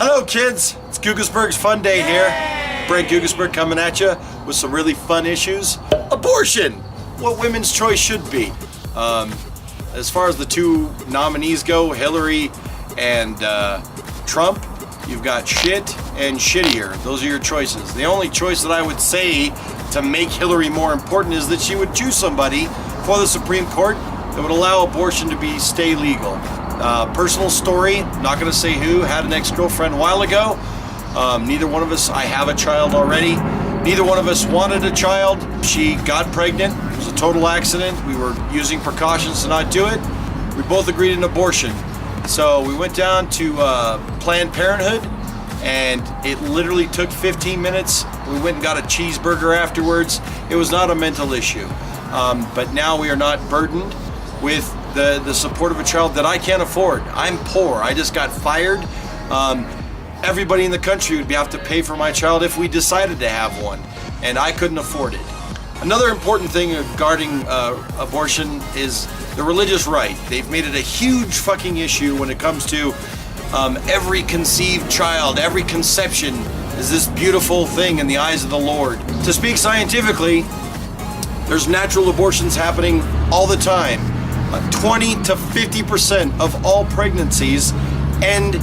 Hello kids, it's Guggisberg's Fun Day here. Brad Guggisberg coming at you with some really fun issues. Abortion, what women's choice should be. As far as the two nominees go, Hillary and Trump, you've got shit and shittier. Those are your choices. The only choice that I would say to make Hillary more important is that she would choose somebody for the Supreme Court that would allow abortion to stay legal. Personal story, not going to say who, had an ex-girlfriend a while ago. Neither one of us, I have a child already. Neither one of us wanted a child. She got pregnant. It was a total accident. We were using precautions to not do it. We both agreed an abortion. So we went down to Planned Parenthood, and it literally took 15 minutes. We went and got a cheeseburger afterwards. It was not a mental issue. But now we are not burdened with the support of a child that I can't afford. I'm poor. I just got fired. Everybody in the country would have to pay for my child if we decided to have one, and I couldn't afford it. Another important thing regarding abortion is the religious right. They've made it a huge fucking issue when it comes to every conceived child, every conception is this beautiful thing in the eyes of the Lord. To speak scientifically, there's natural abortions happening all the time. 20 to 50% of all pregnancies end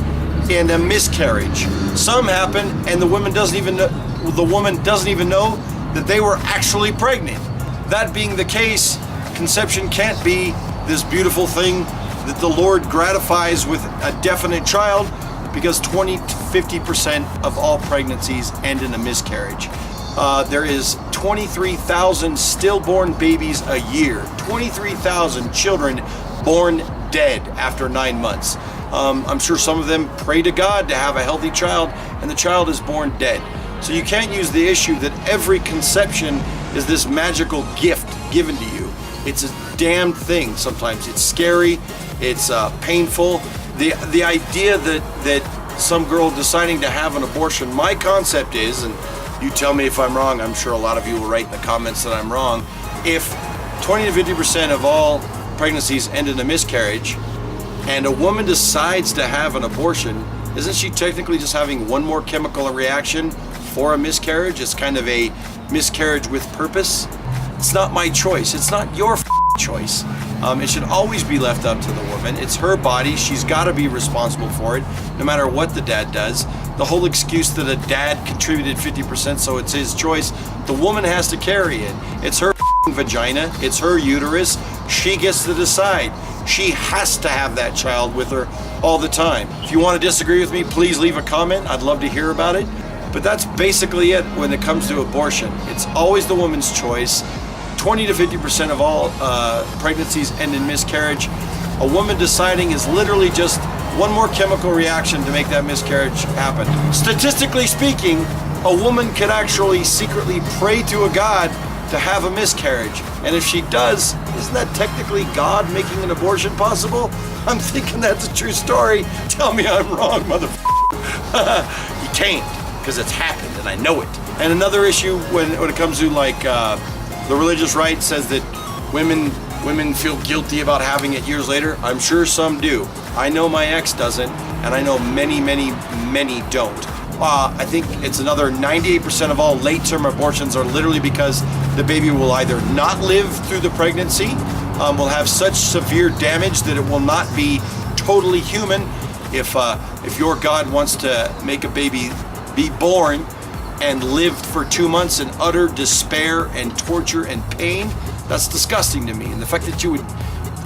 in a miscarriage. Some happen and the woman doesn't even know that they were actually pregnant. That being the case, conception can't be this beautiful thing that the Lord gratifies with a definite child, because 20 to 50% of all pregnancies end in a miscarriage. There is 23,000 stillborn babies a year. 23,000 children born dead after 9 months. I'm sure some of them pray to God to have a healthy child, and the child is born dead. So you can't use the issue that every conception is this magical gift given to you. It's a damned thing. Sometimes it's scary, it's painful. The idea that some girl deciding to have an abortion, my concept is, and you tell me if I'm wrong, I'm sure a lot of you will write in the comments that I'm wrong, if 20 to 50% of all pregnancies end in a miscarriage, and a woman decides to have an abortion, isn't she technically just having one more chemical reaction for a miscarriage? It's kind of a miscarriage with purpose. It's not my choice. It's not your choice. It should always be left up to the woman. It's her body. She's got to be responsible for it, no matter what the dad does. The whole excuse that a dad contributed 50%, so it's his choice, the woman has to carry it. It's her vagina. It's her uterus. She gets to decide. She has to have that child with her all the time. If you want to disagree with me, please leave a comment. I'd love to hear about it. But that's basically it when it comes to abortion. It's always the woman's choice. 20 to 50% of all pregnancies end in miscarriage. A woman deciding is literally just one more chemical reaction to make that miscarriage happen. Statistically speaking, a woman could actually secretly pray to a god to have a miscarriage. And if she does, isn't that technically God making an abortion possible? I'm thinking that's a true story. Tell me I'm wrong, motherfucker. You can't, because it's happened and I know it. And another issue when it comes to like the religious right says that women feel guilty about having it years later. I'm sure some do. I know my ex doesn't, and I know many, many, many don't. I think it's another 98% of all late-term abortions are literally because the baby will either not live through the pregnancy, will have such severe damage that it will not be totally human. If your God wants to make a baby be born and lived for 2 months in utter despair and torture and pain, that's disgusting to me. And the fact that you would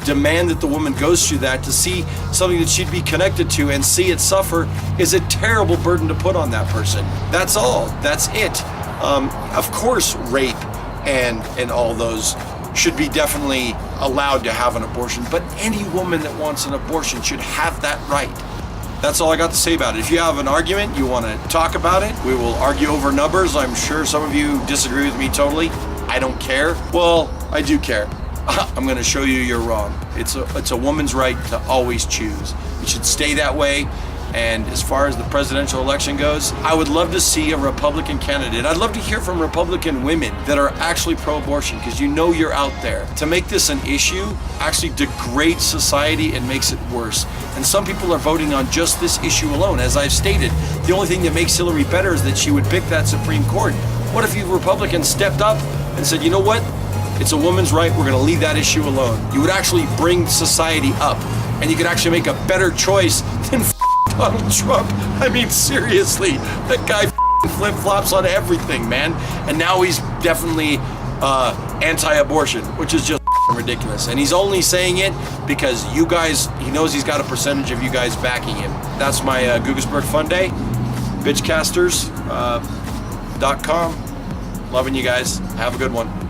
demand that the woman goes through that to see something that she'd be connected to and see it suffer is a terrible burden to put on that person. That's all. That's it. Of course, rape and all those should be definitely allowed to have an abortion, but any woman that wants an abortion should have that right. That's all I got to say about it. If you have an argument, you want to talk about it, we will argue over numbers. I'm sure some of you disagree with me totally. I don't care. Well, I do care. I'm going to show you you're wrong. It's a woman's right to always choose. It should stay that way. And as far as the presidential election goes, I would love to see a Republican candidate. I'd love to hear from Republican women that are actually pro-abortion, because you know you're out there. To make this an issue actually degrades society and makes it worse. And some people are voting on just this issue alone. As I've stated, the only thing that makes Hillary better is that she would pick that Supreme Court. What if you Republicans stepped up and said, you know what? It's a woman's right, we're gonna leave that issue alone. You would actually bring society up, and you could actually make a better choice than Donald Trump. I mean, seriously, that guy flip-flops on everything, man. And now he's definitely anti-abortion, which is just ridiculous. And he's only saying it because you guys, he knows he's got a percentage of you guys backing him. That's my Guggisberg Fun Day. BitchCasters.com. Loving you guys. Have a good one.